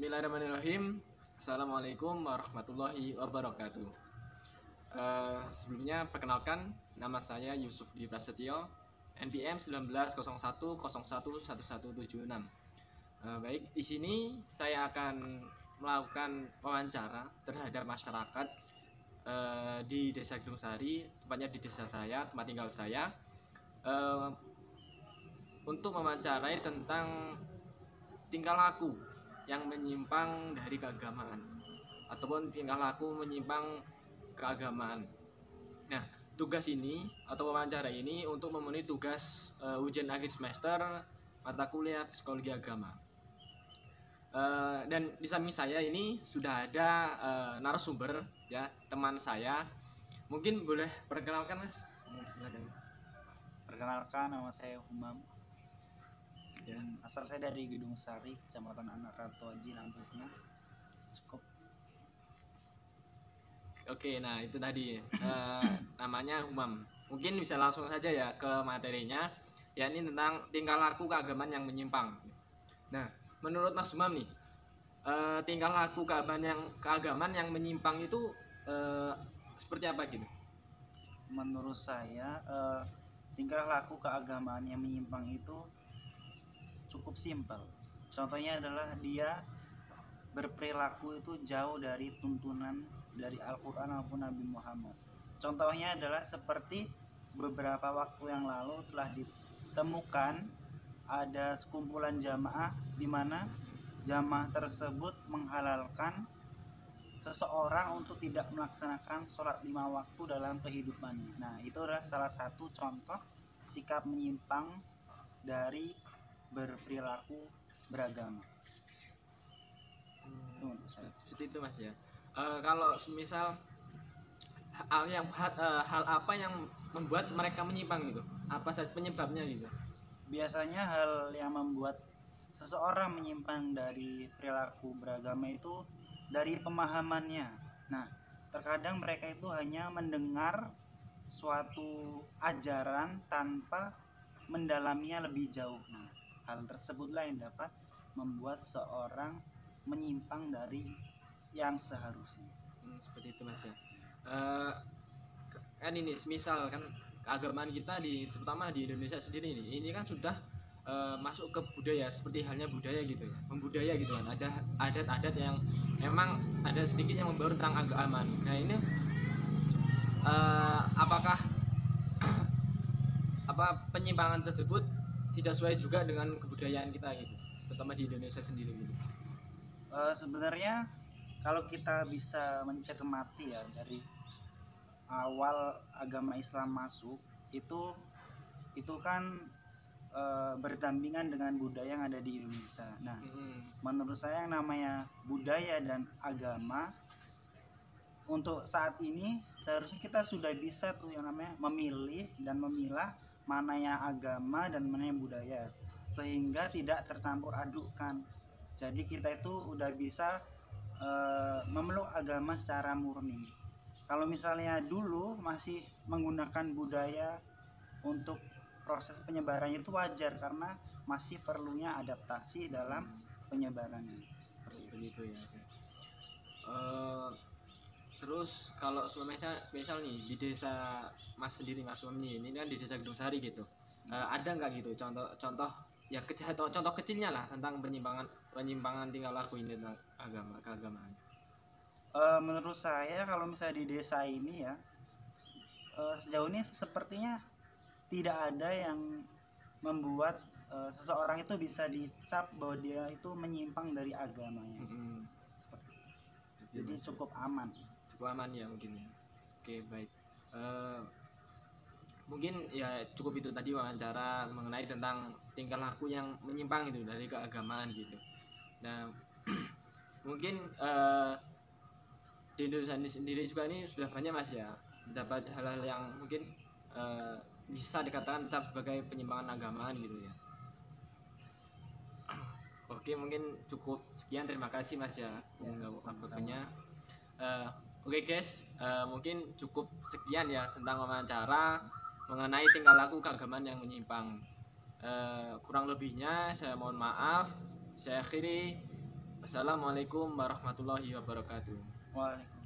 Bismillahirrahmanirrahim. Assalamualaikum warahmatullahi wabarakatuh. Sebelumnya perkenalkan, nama saya Yusuf Dwi Prasetyo, NPM 1901011176. Baik, di sini saya akan melakukan wawancara terhadap masyarakat di Desa Gedung Sari, tepatnya di desa saya, tempat tinggal saya, untuk mewawancarai tentang tingkah laku yang menyimpang dari keagamaan ataupun tingkah laku menyimpang keagamaan. Nah, tugas ini atau wawancara ini untuk memenuhi tugas ujian akhir semester mata kuliah psikologi agama. Dan di samping saya ini sudah ada narasumber, ya, teman saya. Mungkin boleh perkenalkan, Mas? Silakan. Perkenalkan, nama saya Humam. Dan asal saya dari Gedung Sari, Kecamatan Anak Rato, Aji, Lampung Tengah. Cukup. Oke, nah itu tadi namanya Humam. Mungkin bisa langsung saja ya ke materinya, yakni tentang tingkah laku keagamaan yang menyimpang. Nah, menurut Mas Humam nih, tingkah laku keagamaan yang menyimpang itu seperti apa gitu? Menurut saya, tingkah laku keagamaan yang menyimpang itu cukup simpel. Contohnya adalah dia berperilaku itu jauh dari tuntunan dari Al-Quran maupun Nabi Muhammad. Contohnya adalah seperti beberapa waktu yang lalu telah ditemukan ada sekumpulan jamaah di mana jamaah tersebut menghalalkan seseorang untuk tidak melaksanakan sholat 5 waktu dalam kehidupannya. Nah, itu adalah salah satu contoh sikap menyimpang dari berperilaku beragama. Seperti itu, Mas, ya. Kalau semisal hal apa yang membuat mereka menyimpang gitu? Apa saja penyebabnya gitu? Biasanya hal yang membuat seseorang menyimpang dari perilaku beragama itu dari pemahamannya. Nah, terkadang mereka itu hanya mendengar suatu ajaran tanpa mendalaminya lebih jauh. Nah, hal tersebutlah yang dapat membuat seorang menyimpang dari yang seharusnya. Seperti itu, Mas, ya. Kan ini misal kan keagamaan kita terutama di Indonesia sendiri ini kan sudah masuk ke budaya, seperti halnya budaya gitu ya, membudaya gitu kan. Ada adat-adat yang memang ada sedikit yang membaur tentang keagamaan. Nah, ini apakah penyimpangan tersebut tidak sesuai juga dengan kebudayaan kita gitu, terutama di Indonesia sendiri gitu? Sebenarnya kalau kita bisa mencermati ya dari awal agama Islam masuk itu kan berdampingan dengan budaya yang ada di Indonesia. Nah, menurut saya yang namanya budaya dan agama untuk saat ini seharusnya kita sudah bisa tuh yang namanya memilih dan memilah mana yang agama dan mana yang budaya, sehingga tidak tercampur adukkan. Jadi kita itu udah bisa memeluk agama secara murni. Kalau misalnya dulu masih menggunakan budaya untuk proses penyebarannya itu wajar karena masih perlunya adaptasi dalam penyebarannya. Seperti itu ya. Terus kalau spesial nih di desa Mas sendiri, Mas Umni ini kan di desa Gedung Sari gitu, ada nggak gitu contoh ya contoh kecilnya lah tentang penyimpangan tingkah laku ini tentang keagamaan? Menurut saya kalau misalnya di desa ini ya sejauh ini sepertinya tidak ada yang membuat seseorang itu bisa dicap bahwa dia itu menyimpang dari agamanya. Seperti itu. Jadi cukup aman ya mungkin ya. Oke, baik. Mungkin ya cukup itu tadi wawancara mengenai tentang tingkah laku yang menyimpang itu dari keagamaan gitu. Nah, mungkin di Indonesia sendiri juga ini sudah banyak, Mas, ya, terdapat hal-hal yang mungkin bisa dikatakan cap sebagai penyimpangan agamaan gitu ya. Oke, mungkin cukup sekian, terima kasih, Mas, ya waktunya. Oke guys, mungkin cukup sekian ya tentang wawancara mengenai tingkah laku keagamaan yang menyimpang. Kurang lebihnya saya mohon maaf. Saya akhiri. Wassalamualaikum warahmatullahi wabarakatuh. Waalaikumsalam.